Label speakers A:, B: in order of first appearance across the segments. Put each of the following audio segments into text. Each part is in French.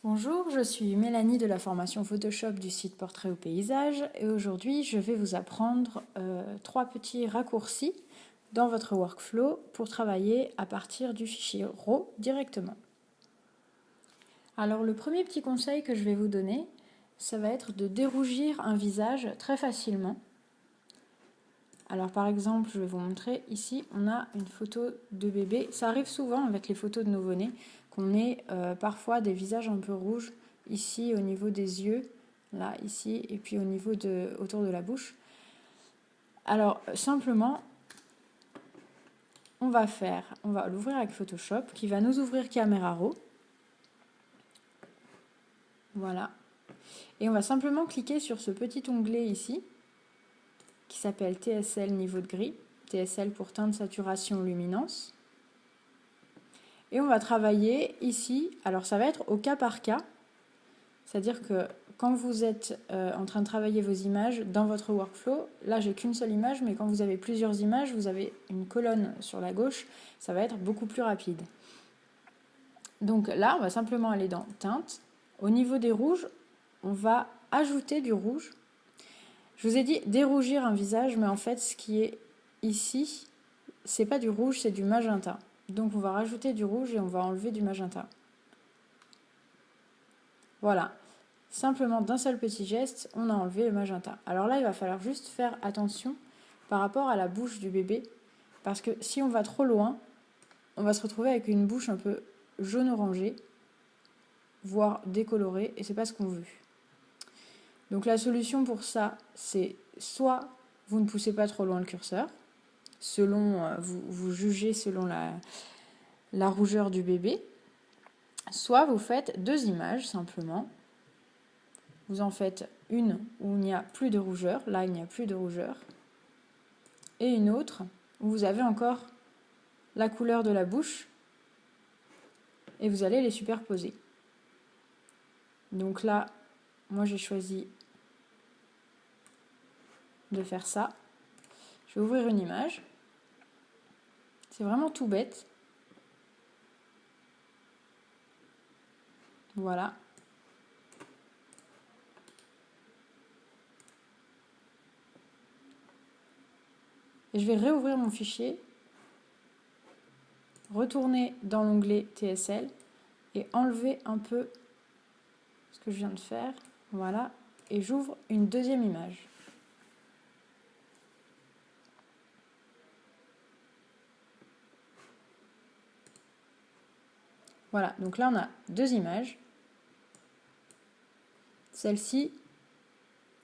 A: Bonjour, je suis Mélanie de la formation Photoshop du site Portrait au paysage et aujourd'hui je vais vous apprendre 3 petits raccourcis dans votre workflow pour travailler à partir du fichier RAW directement. Alors le premier petit conseil que je vais vous donner, ça va être de dérougir un visage très facilement. Alors par exemple, je vais vous montrer, ici on a une photo de bébé. Ça arrive souvent avec les photos de nouveau-nés qu'on ait parfois des visages un peu rouges, ici au niveau des yeux, là, ici, et puis au niveau autour de la bouche. Alors simplement, on va l'ouvrir avec Photoshop qui va nous ouvrir Camera Raw. Voilà. Et on va simplement cliquer sur ce petit onglet ici, qui s'appelle TSL niveau de gris, TSL pour teinte, saturation, luminance. Et on va travailler ici, alors ça va être au cas par cas, c'est-à-dire que quand vous êtes en train de travailler vos images dans votre workflow, là j'ai qu'une seule image, mais quand vous avez plusieurs images, vous avez une colonne sur la gauche, ça va être beaucoup plus rapide. Donc là, on va simplement aller dans teinte. Au niveau des rouges, on va ajouter du rouge. Je vous ai dit dérougir un visage, mais en fait ce qui est ici, c'est pas du rouge, c'est du magenta. Donc on va rajouter du rouge et on va enlever du magenta. Voilà, simplement d'un seul petit geste, on a enlevé le magenta. Alors là, il va falloir juste faire attention par rapport à la bouche du bébé, parce que si on va trop loin, on va se retrouver avec une bouche un peu jaune-orangé, voire décolorée, et c'est pas ce qu'on veut. Donc la solution pour ça, c'est soit vous ne poussez pas trop loin le curseur, vous jugez selon la rougeur du bébé, soit vous faites 2 images simplement. Vous en faites une où il n'y a plus de rougeur, là il n'y a plus de rougeur, et une autre où vous avez encore la couleur de la bouche, et vous allez les superposer. Donc là, moi j'ai choisi de faire ça. Je vais ouvrir une image. C'est vraiment tout bête. Voilà. Et je vais réouvrir mon fichier, retourner dans l'onglet TSL et enlever un peu ce que je viens de faire. Voilà. Et j'ouvre une deuxième image. Voilà, donc là on a 2 images, celle-ci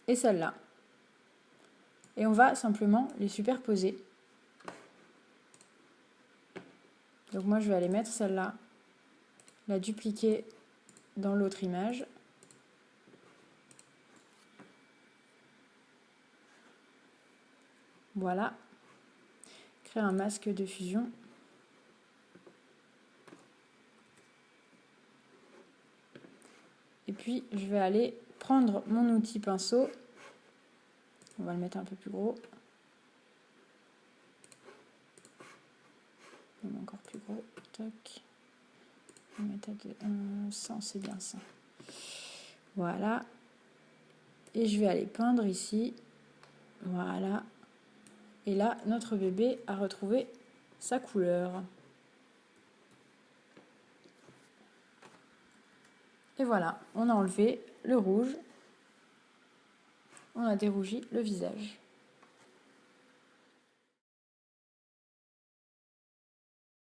A: et celle-là. Et on va simplement les superposer. Donc moi je vais aller mettre celle-là, la dupliquer dans l'autre image. Voilà. Créer un masque de fusion. Et puis, je vais aller prendre mon outil pinceau. On va le mettre un peu plus gros. Encore plus gros. Tac. On va mettre à 100, c'est bien ça. Voilà. Et je vais aller peindre ici. Voilà. Et là, notre bébé a retrouvé sa couleur. Et voilà, on a enlevé le rouge. On a dérougi le visage.